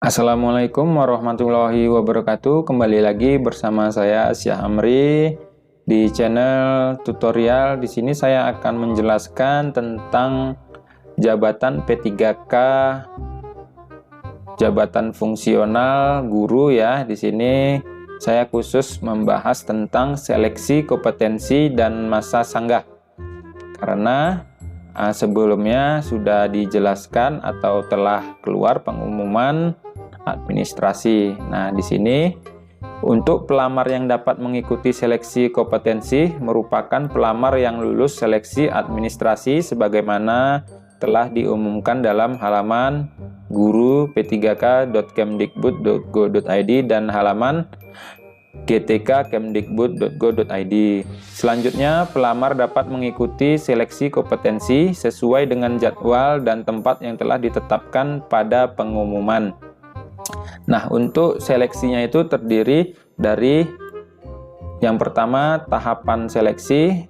Assalamualaikum warahmatullahi wabarakatuh. Kembali lagi bersama saya Syah Amri di channel tutorial. Di sini saya akan menjelaskan tentang jabatan P3K, jabatan fungsional guru ya. Di sini saya khusus membahas tentang seleksi kompetensi dan masa sanggah. Karena sebelumnya sudah dijelaskan atau telah keluar pengumuman administrasi. Nah, di sini untuk pelamar yang dapat mengikuti seleksi kompetensi merupakan pelamar yang lulus seleksi administrasi sebagaimana telah diumumkan dalam halaman guru p3k.kemdikbud.go.id dan halaman gtk.kemdikbud.go.id. Selanjutnya, pelamar dapat mengikuti seleksi kompetensi sesuai dengan jadwal dan tempat yang telah ditetapkan pada pengumuman. Nah, untuk seleksinya itu terdiri dari yang pertama, tahapan seleksi.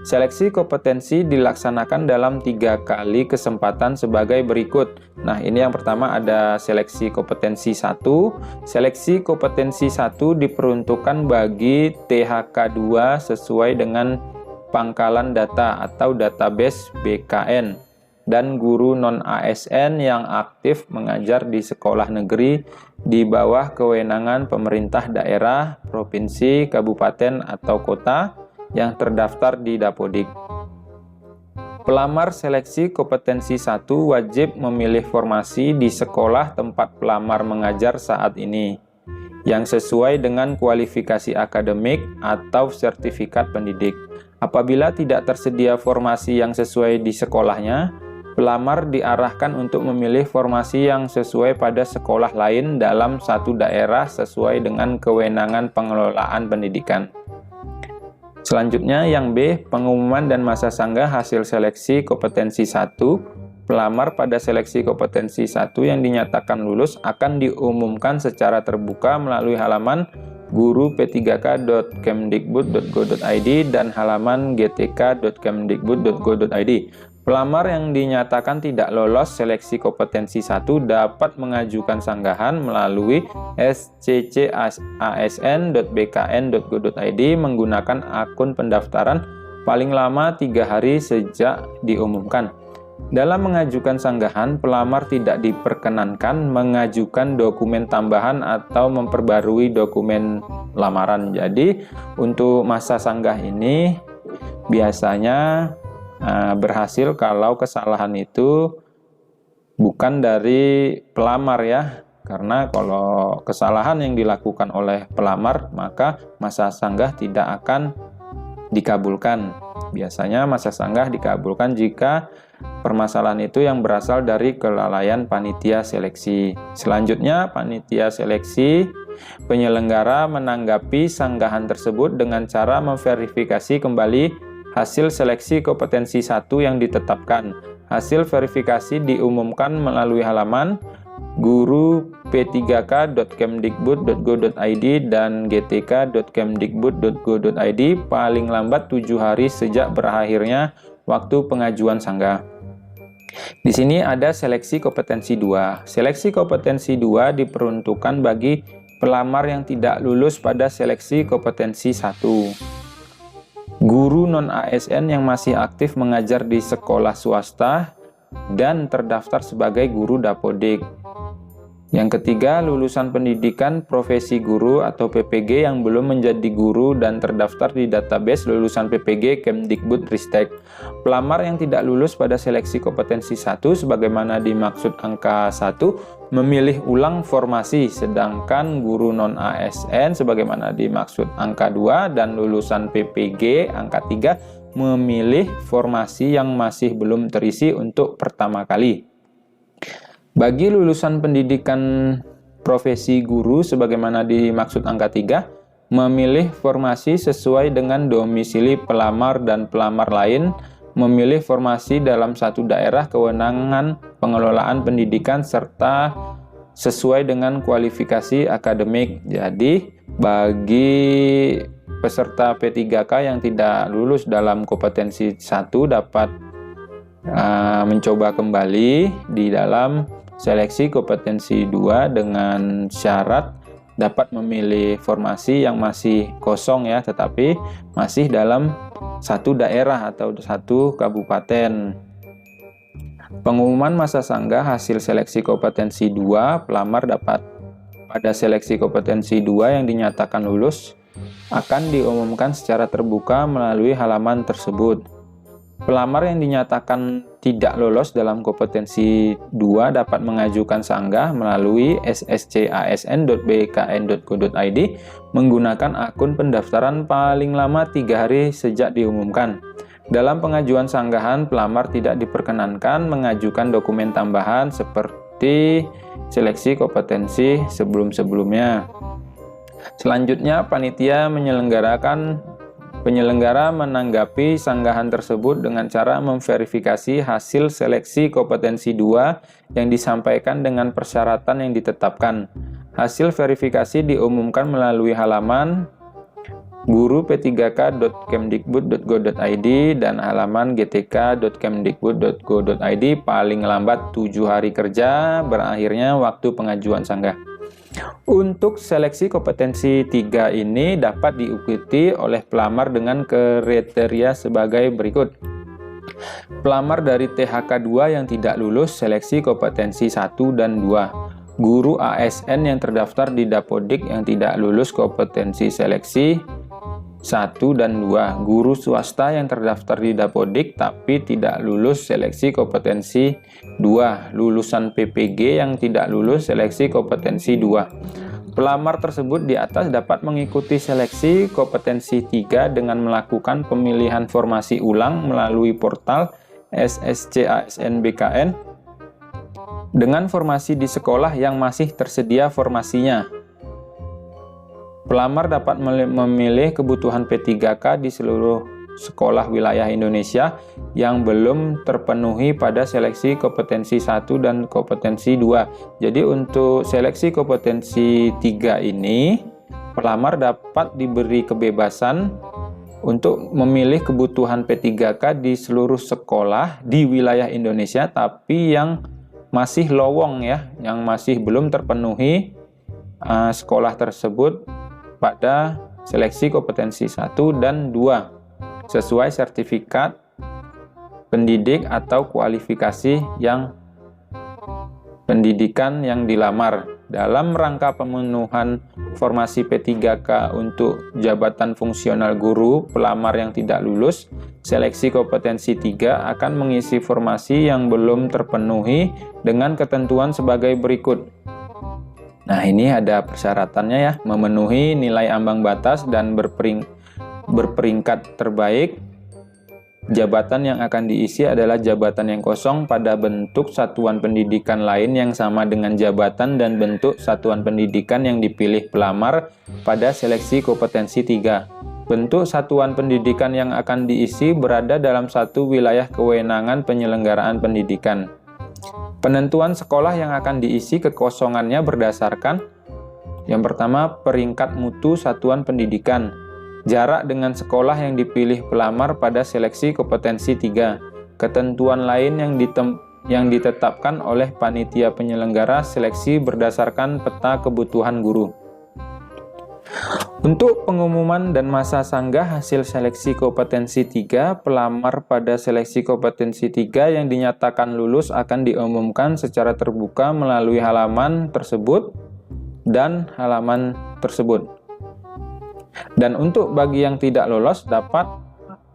Seleksi kompetensi dilaksanakan dalam 3 kali kesempatan sebagai berikut. Nah, ini yang pertama ada seleksi kompetensi 1. Seleksi kompetensi 1 diperuntukkan bagi THK 2 sesuai dengan pangkalan data atau database BKN dan guru non-ASN yang aktif mengajar di sekolah negeri di bawah kewenangan pemerintah daerah, provinsi, kabupaten, atau kota yang terdaftar di Dapodik. Pelamar seleksi kompetensi 1 wajib memilih formasi di sekolah tempat pelamar mengajar saat ini yang sesuai dengan kualifikasi akademik atau sertifikat pendidik. Apabila tidak tersedia formasi yang sesuai di sekolahnya, pelamar diarahkan untuk memilih formasi yang sesuai pada sekolah lain dalam satu daerah sesuai dengan kewenangan pengelolaan pendidikan. Selanjutnya yang B, pengumuman dan masa sanggah hasil seleksi kompetensi 1. Pelamar pada seleksi kompetensi 1 yang dinyatakan lulus akan diumumkan secara terbuka melalui halaman guru p3k.kemdikbud.go.id dan halaman gtk.kemdikbud.go.id. Pelamar yang dinyatakan tidak lolos seleksi kompetensi 1 dapat mengajukan sanggahan melalui scc.asn.bkn.go.id menggunakan akun pendaftaran paling lama 3 hari sejak diumumkan. Dalam mengajukan sanggahan, pelamar tidak diperkenankan mengajukan dokumen tambahan atau memperbarui dokumen lamaran. Jadi, untuk masa sanggah ini biasanya berhasil kalau kesalahan itu bukan dari pelamar ya, karena kalau kesalahan yang dilakukan oleh pelamar maka masa sanggah tidak akan dikabulkan. Biasanya masa sanggah dikabulkan jika permasalahan itu yang berasal dari kelalaian panitia seleksi. Selanjutnya, panitia seleksi penyelenggara menanggapi sanggahan tersebut dengan cara memverifikasi kembali hasil seleksi kompetensi 1 yang ditetapkan. Hasil verifikasi diumumkan melalui halaman guru p3k.kemdikbud.go.id dan gtk.kemdikbud.go.id paling lambat 7 hari sejak berakhirnya waktu pengajuan sanggah. Di sini ada seleksi kompetensi 2. Seleksi kompetensi 2 diperuntukkan bagi pelamar yang tidak lulus pada seleksi kompetensi 1. Guru non-ASN yang masih aktif mengajar di sekolah swasta dan terdaftar sebagai guru Dapodik. Yang ketiga, lulusan pendidikan profesi guru atau PPG yang belum menjadi guru dan terdaftar di database lulusan PPG Kemdikbudristek. Pelamar yang tidak lulus pada seleksi kompetensi 1 sebagaimana dimaksud angka 1 memilih ulang formasi, sedangkan guru non-ASN sebagaimana dimaksud angka 2 dan lulusan PPG angka 3 memilih formasi yang masih belum terisi untuk pertama kali. Bagi lulusan pendidikan profesi guru sebagaimana dimaksud angka 3, memilih formasi sesuai dengan domisili pelamar dan pelamar lain, memilih formasi dalam satu daerah kewenangan pengelolaan pendidikan serta sesuai dengan kualifikasi akademik. Jadi, bagi peserta P3K yang tidak lulus dalam kompetensi 1 dapat mencoba kembali di dalam seleksi kompetensi 2 dengan syarat dapat memilih formasi yang masih kosong ya, tetapi masih dalam satu daerah atau satu kabupaten. Pengumuman masa sanggah hasil seleksi kompetensi 2, pelamar dapat pada seleksi kompetensi 2 yang dinyatakan lulus akan diumumkan secara terbuka melalui halaman tersebut. Pelamar yang dinyatakan tidak lolos dalam kompetensi 2 dapat mengajukan sanggah melalui sscasn.bkn.go.id menggunakan akun pendaftaran paling lama 3 hari sejak diumumkan. Dalam pengajuan sanggahan, pelamar tidak diperkenankan mengajukan dokumen tambahan seperti seleksi kompetensi sebelum-sebelumnya. Selanjutnya, penyelenggara menanggapi sanggahan tersebut dengan cara memverifikasi hasil seleksi kompetensi 2 yang disampaikan dengan persyaratan yang ditetapkan. Hasil verifikasi diumumkan melalui halaman guru-p3k.kemdikbud.go.id dan halaman gtk.kemdikbud.go.id paling lambat 7 hari kerja berakhirnya waktu pengajuan sanggah. Untuk seleksi kompetensi 3 ini dapat diikuti oleh pelamar dengan kriteria sebagai berikut. Pelamar dari THK 2 yang tidak lulus seleksi kompetensi 1 dan 2. Guru ASN yang terdaftar di Dapodik yang tidak lulus kompetensi seleksi 1 dan 2. Guru swasta yang terdaftar di Dapodik tapi tidak lulus seleksi kompetensi 2. Lulusan PPG yang tidak lulus seleksi kompetensi 2. Pelamar tersebut di atas dapat mengikuti seleksi kompetensi 3 dengan melakukan pemilihan formasi ulang melalui portal SSCASN BKN dengan formasi di sekolah yang masih tersedia formasinya. Pelamar dapat memilih kebutuhan P3K di seluruh sekolah wilayah Indonesia yang belum terpenuhi pada seleksi kompetensi 1 dan kompetensi 2. Jadi untuk seleksi kompetensi 3 ini, pelamar dapat diberi kebebasan untuk memilih kebutuhan P3K di seluruh sekolah di wilayah Indonesia, tapi yang masih lowong ya, yang masih belum terpenuhi sekolah tersebut pada seleksi kompetensi 1 dan 2 sesuai sertifikat pendidik atau kualifikasi yang pendidikan yang dilamar. Dalam rangka pemenuhan formasi P3K untuk jabatan fungsional guru, pelamar yang tidak lulus seleksi kompetensi 3 akan mengisi formasi yang belum terpenuhi dengan ketentuan sebagai berikut. Nah, ini ada persyaratannya ya, memenuhi nilai ambang batas dan berperingkat terbaik. Jabatan yang akan diisi adalah jabatan yang kosong pada bentuk satuan pendidikan lain yang sama dengan jabatan dan bentuk satuan pendidikan yang dipilih pelamar pada seleksi kompetensi 3. Bentuk satuan pendidikan yang akan diisi berada dalam satu wilayah kewenangan penyelenggaraan pendidikan. Penentuan sekolah yang akan diisi kekosongannya berdasarkan yang pertama, peringkat mutu satuan pendidikan, jarak dengan sekolah yang dipilih pelamar pada seleksi kompetensi 3, ketentuan lain yang ditetapkan oleh panitia penyelenggara seleksi berdasarkan peta kebutuhan guru. Untuk pengumuman dan masa sanggah hasil seleksi kompetensi 3, pelamar pada seleksi kompetensi 3 yang dinyatakan lulus akan diumumkan secara terbuka melalui halaman tersebut dan halaman tersebut. Dan untuk bagi yang tidak lolos dapat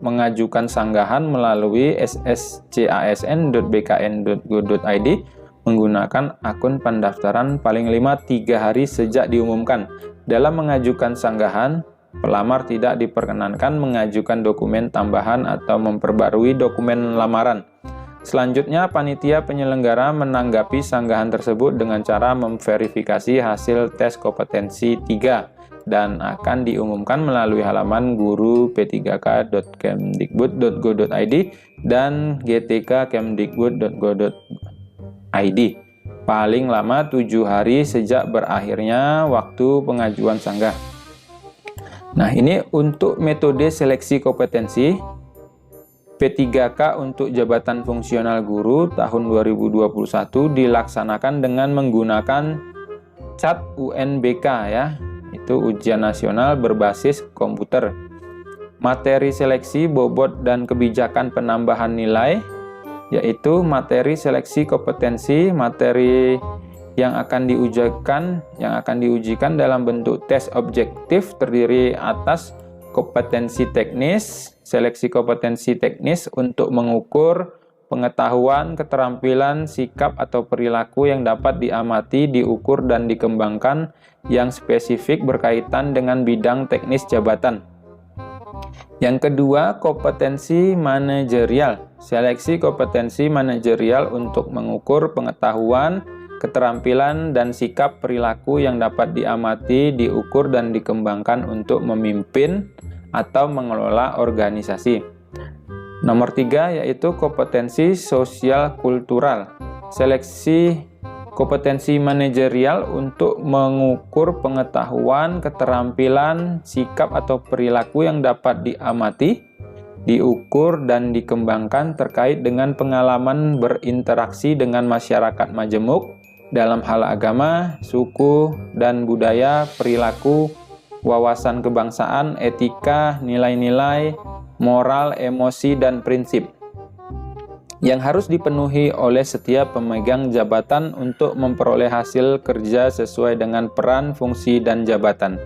mengajukan sanggahan melalui sscasn.bkn.go.id menggunakan akun pendaftaran paling lama 3 hari sejak diumumkan. Dalam mengajukan sanggahan, pelamar tidak diperkenankan mengajukan dokumen tambahan atau memperbarui dokumen lamaran. Selanjutnya, panitia penyelenggara menanggapi sanggahan tersebut dengan cara memverifikasi hasil tes kompetensi 3 dan akan diumumkan melalui halaman guru-p3k.kemdikbud.go.id dan gtk.kemdikbud.go.id paling lama 7 hari sejak berakhirnya waktu pengajuan sanggah. Nah, ini untuk metode seleksi kompetensi. P3K untuk jabatan fungsional guru tahun 2021 dilaksanakan dengan menggunakan CAT UNBK ya, itu ujian nasional berbasis komputer. Materi seleksi, bobot, dan kebijakan penambahan nilai, yaitu materi seleksi kompetensi, materi yang akan diujikan dalam bentuk tes objektif terdiri atas kompetensi teknis, seleksi kompetensi teknis untuk mengukur pengetahuan, keterampilan, sikap atau perilaku yang dapat diamati, diukur, dan dikembangkan yang spesifik berkaitan dengan bidang teknis jabatan. Yang kedua, kompetensi manajerial. Seleksi kompetensi manajerial untuk mengukur pengetahuan, keterampilan, dan sikap perilaku yang dapat diamati, diukur, dan dikembangkan untuk memimpin atau mengelola organisasi. Nomor 3 yaitu kompetensi sosial kultural. Seleksi kompetensi manajerial untuk mengukur pengetahuan, keterampilan, sikap atau perilaku yang dapat diamati, diukur, dan dikembangkan terkait dengan pengalaman berinteraksi dengan masyarakat majemuk dalam hal agama, suku, dan budaya, perilaku, wawasan kebangsaan, etika, nilai-nilai, moral, emosi, dan prinsip yang harus dipenuhi oleh setiap pemegang jabatan untuk memperoleh hasil kerja sesuai dengan peran, fungsi, dan jabatan.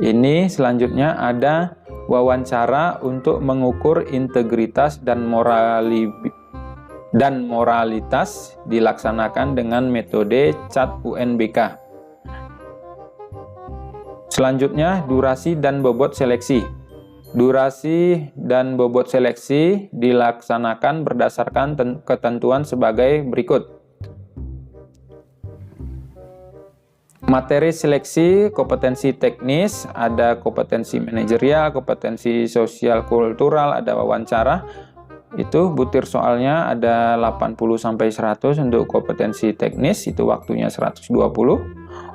Ini selanjutnya ada wawancara untuk mengukur integritas dan moralitas dilaksanakan dengan metode CAT UNBK. Selanjutnya, durasi dan bobot seleksi. Durasi dan bobot seleksi dilaksanakan berdasarkan ketentuan sebagai berikut. Materi seleksi kompetensi teknis, ada kompetensi manajerial, kompetensi sosial kultural, ada wawancara. Itu butir soalnya ada 80-100 untuk kompetensi teknis, itu waktunya 120.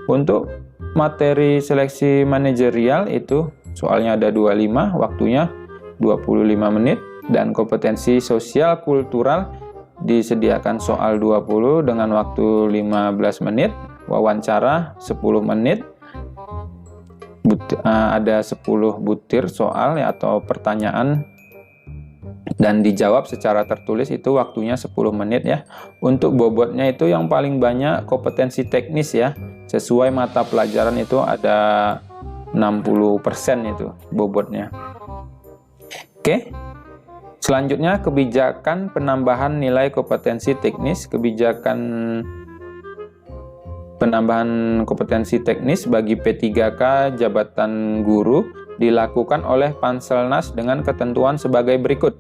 Untuk materi seleksi manajerial itu soalnya ada 25, waktunya 25 menit. Dan kompetensi sosial kultural disediakan soal 20 dengan waktu 15 menit. Wawancara 10 menit. Ada 10 butir soal atau pertanyaan dan dijawab secara tertulis, itu waktunya 10 menit ya. Untuk bobotnya itu yang paling banyak kompetensi teknis ya. Sesuai mata pelajaran itu ada 60% itu bobotnya. Oke. Selanjutnya kebijakan penambahan nilai kompetensi teknis. Kebijakan penambahan kompetensi teknis bagi P3K jabatan guru dilakukan oleh Panselnas dengan ketentuan sebagai berikut.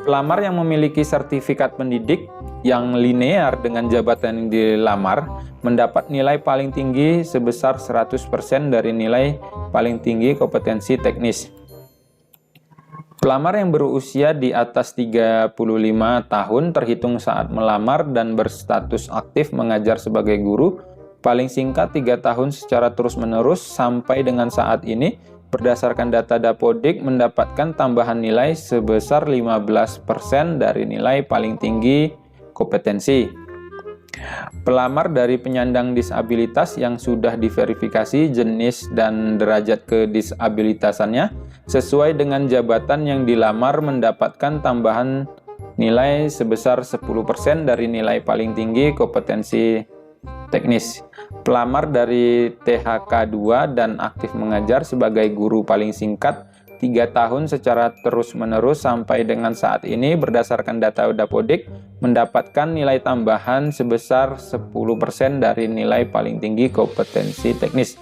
Pelamar yang memiliki sertifikat pendidik yang linear dengan jabatan yang dilamar mendapat nilai paling tinggi sebesar 100% dari nilai paling tinggi kompetensi teknis. Pelamar yang berusia di atas 35 tahun terhitung saat melamar dan berstatus aktif mengajar sebagai guru, paling singkat 3 tahun secara terus-menerus sampai dengan saat ini, berdasarkan data Dapodik mendapatkan tambahan nilai sebesar 15% dari nilai paling tinggi kompetensi. Pelamar dari penyandang disabilitas yang sudah diverifikasi jenis dan derajat kedisabilitasannya sesuai dengan jabatan yang dilamar mendapatkan tambahan nilai sebesar 10% dari nilai paling tinggi kompetensi teknis. Pelamar dari THK 2 dan aktif mengajar sebagai guru paling singkat 3 tahun secara terus-menerus sampai dengan saat ini berdasarkan data Dapodik mendapatkan nilai tambahan sebesar 10% dari nilai paling tinggi kompetensi teknis.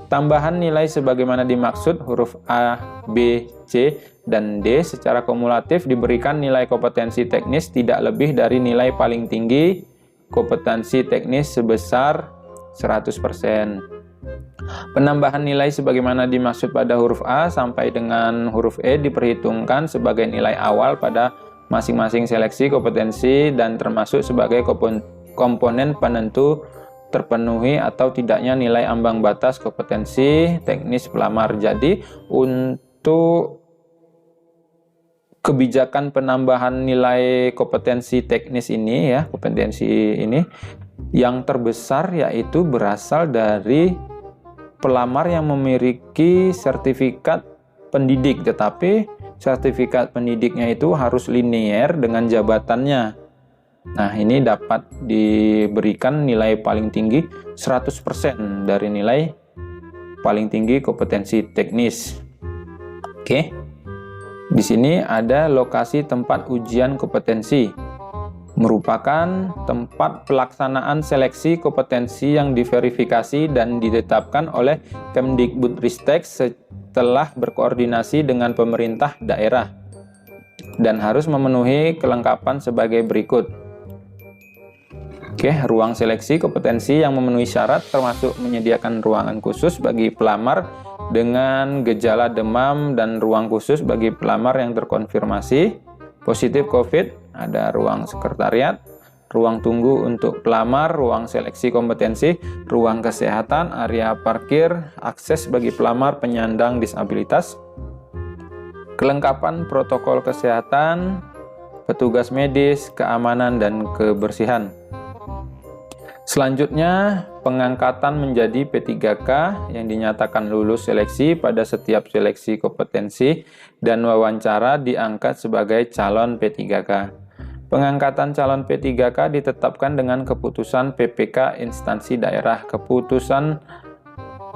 Tambahan nilai sebagaimana dimaksud huruf A, B, C, dan D secara kumulatif diberikan nilai kompetensi teknis tidak lebih dari nilai paling tinggi kompetensi teknis sebesar 100%. Penambahan nilai sebagaimana dimaksud pada huruf A sampai dengan huruf E diperhitungkan sebagai nilai awal pada masing-masing seleksi kompetensi dan termasuk sebagai komponen penentu terpenuhi atau tidaknya nilai ambang batas kompetensi teknis pelamar. Jadi untuk kebijakan penambahan nilai kompetensi teknis ini ya, kompetensi ini yang terbesar yaitu berasal dari pelamar yang memiliki sertifikat pendidik, tetapi sertifikat pendidiknya itu harus linier dengan jabatannya. Nah, ini dapat diberikan nilai paling tinggi 100% dari nilai paling tinggi kompetensi teknis. Oke. Di sini ada lokasi tempat ujian kompetensi. Merupakan tempat pelaksanaan seleksi kompetensi yang diverifikasi dan ditetapkan oleh Kemdikbudristek setelah berkoordinasi dengan pemerintah daerah dan harus memenuhi kelengkapan sebagai berikut. Oke, ruang seleksi kompetensi yang memenuhi syarat termasuk menyediakan ruangan khusus bagi pelamar dengan gejala demam dan ruang khusus bagi pelamar yang terkonfirmasi positif COVID, ada ruang sekretariat, ruang tunggu untuk pelamar, ruang seleksi kompetensi, ruang kesehatan, area parkir, akses bagi pelamar penyandang disabilitas, kelengkapan protokol kesehatan, petugas medis, keamanan, dan kebersihan. Selanjutnya, pengangkatan menjadi P3K yang dinyatakan lulus seleksi pada setiap seleksi kompetensi dan wawancara diangkat sebagai calon P3K. Pengangkatan calon P3K ditetapkan dengan keputusan PPK instansi daerah. Keputusan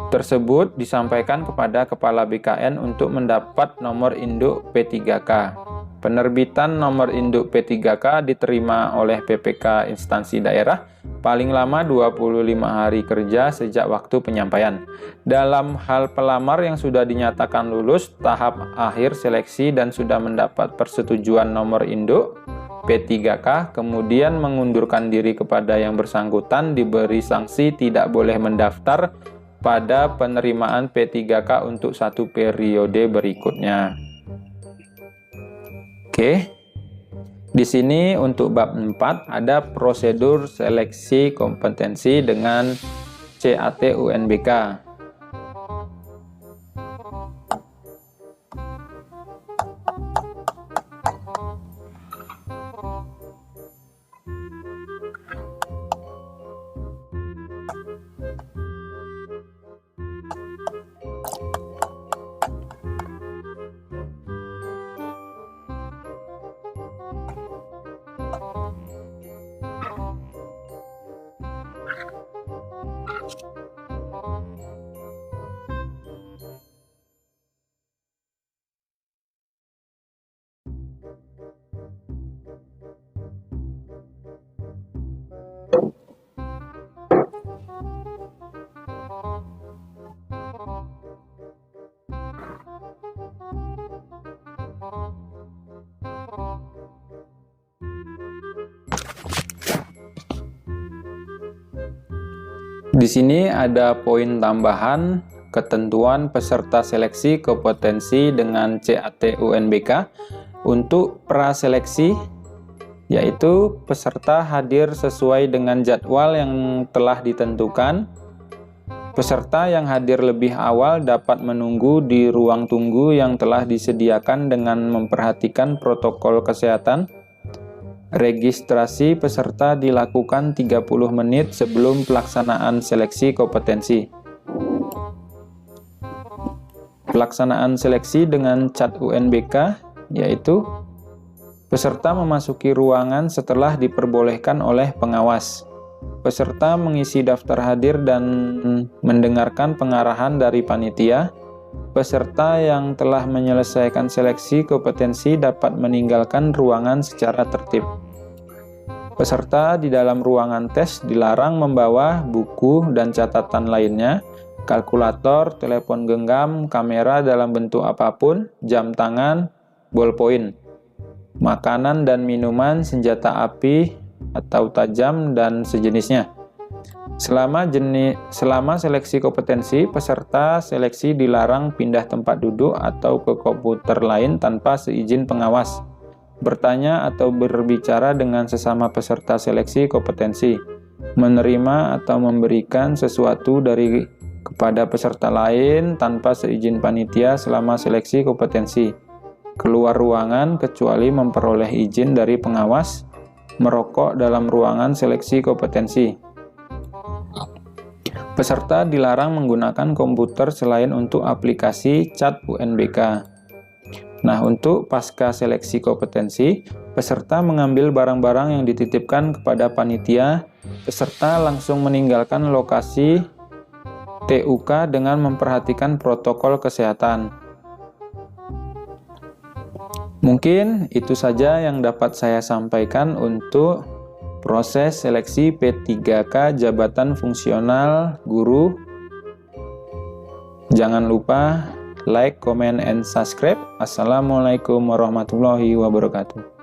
tersebut disampaikan kepada Kepala BKN untuk mendapat nomor induk P3K. Penerbitan nomor induk P3K diterima oleh PPK instansi daerah paling lama 25 hari kerja sejak waktu penyampaian. Dalam hal pelamar yang sudah dinyatakan lulus tahap akhir seleksi dan sudah mendapat persetujuan nomor induk P3K, kemudian mengundurkan diri kepada yang bersangkutan, diberi sanksi tidak boleh mendaftar pada penerimaan P3K untuk satu periode berikutnya. Oke, di sini untuk bab 4 ada prosedur seleksi kompetensi dengan CAT UNBK. Di sini ada poin tambahan ketentuan peserta seleksi kompetensi dengan CAT UNBK untuk praseleksi, yaitu peserta hadir sesuai dengan jadwal yang telah ditentukan. Peserta yang hadir lebih awal dapat menunggu di ruang tunggu yang telah disediakan dengan memperhatikan protokol kesehatan. Registrasi peserta dilakukan 30 menit sebelum pelaksanaan seleksi kompetensi. Pelaksanaan seleksi dengan CAT UNBK yaitu peserta memasuki ruangan setelah diperbolehkan oleh pengawas. Peserta mengisi daftar hadir dan mendengarkan pengarahan dari panitia. Peserta yang telah menyelesaikan seleksi kompetensi dapat meninggalkan ruangan secara tertib. Peserta di dalam ruangan tes dilarang membawa buku dan catatan lainnya, kalkulator, telepon genggam, kamera dalam bentuk apapun, jam tangan, ballpoint, makanan dan minuman, senjata api atau tajam, dan sejenisnya. Selama seleksi kompetensi, peserta seleksi dilarang pindah tempat duduk atau ke komputer lain tanpa seizin pengawas, bertanya atau berbicara dengan sesama peserta seleksi kompetensi, menerima atau memberikan sesuatu kepada peserta lain tanpa seizin panitia selama seleksi kompetensi, keluar ruangan kecuali memperoleh izin dari pengawas, merokok dalam ruangan seleksi kompetensi. Peserta dilarang menggunakan komputer selain untuk aplikasi chat UNBK. Nah, untuk pasca seleksi kompetensi, peserta mengambil barang-barang yang dititipkan kepada panitia. Peserta langsung meninggalkan lokasi TUK dengan memperhatikan protokol kesehatan. Mungkin itu saja yang dapat saya sampaikan untuk proses seleksi P3K Jabatan Fungsional Guru. Jangan lupa like, comment, and subscribe. Assalamualaikum warahmatullahi wabarakatuh.